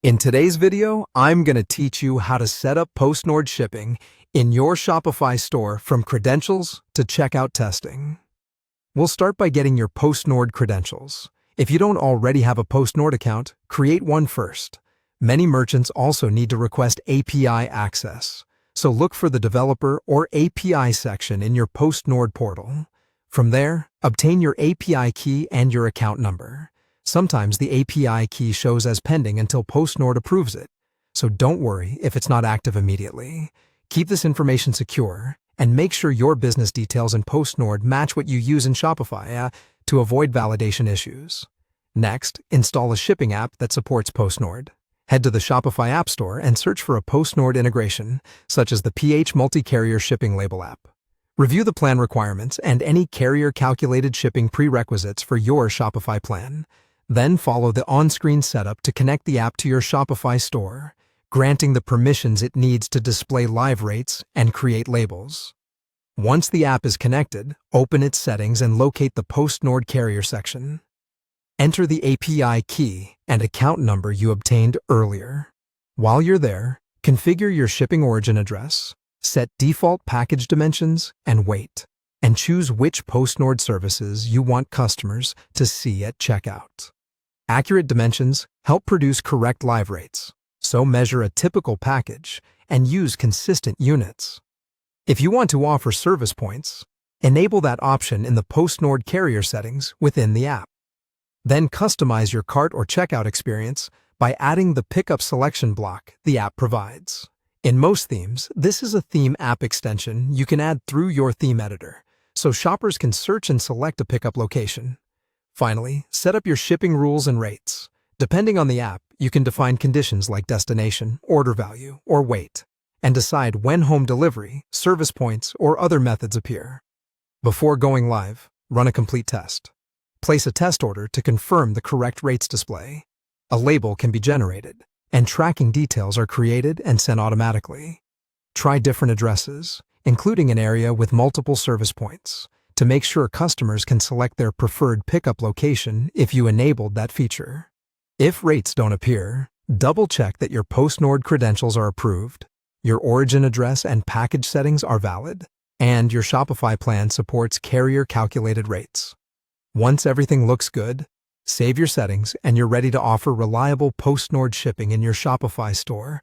In today's video, I'm going to teach you how to set up PostNord shipping in your Shopify store from credentials to checkout testing. We'll start by getting your PostNord credentials. If you don't already have a PostNord account, create one first. Many merchants also need to request API access, so look for the developer or API section in your PostNord portal. From there, obtain your API key and your account number. Sometimes the API key shows as pending until PostNord approves it, so don't worry if it's not active immediately. Keep this information secure and make sure your business details in PostNord match what you use in Shopify to avoid validation issues. Next, install a shipping app that supports PostNord. Head to the Shopify App Store and search for a PostNord integration, such as the PH Multi-Carrier Shipping Label app. Review the plan requirements and any carrier-calculated shipping prerequisites for your Shopify plan. Then follow the on-screen setup to connect the app to your Shopify store, granting the permissions it needs to display live rates and create labels. Once the app is connected, open its settings and locate the PostNord carrier section. Enter the API key and account number you obtained earlier. While you're there, configure your shipping origin address, set default package dimensions, and wait, and choose which PostNord services you want customers to see at checkout. Accurate dimensions help produce correct live rates, so measure a typical package and use consistent units. If you want to offer service points, enable that option in the PostNord carrier settings within the app. Then customize your cart or checkout experience by adding the pickup selection block the app provides. In most themes, this is a theme app extension you can add through your theme editor, so shoppers can search and select a pickup location. Finally, set up your shipping rules and rates. Depending on the app, you can define conditions like destination, order value, or weight, and decide when home delivery, service points, or other methods appear. Before going live, run a complete test. Place a test order to confirm the correct rates display. A label can be generated, and tracking details are created and sent automatically. Try different addresses, including an area with multiple service points, to make sure customers can select their preferred pickup location if you enabled that feature. If rates don't appear, double-check that your PostNord credentials are approved, your origin address and package settings are valid, and your Shopify plan supports carrier-calculated rates. Once everything looks good, save your settings and you're ready to offer reliable PostNord shipping in your Shopify store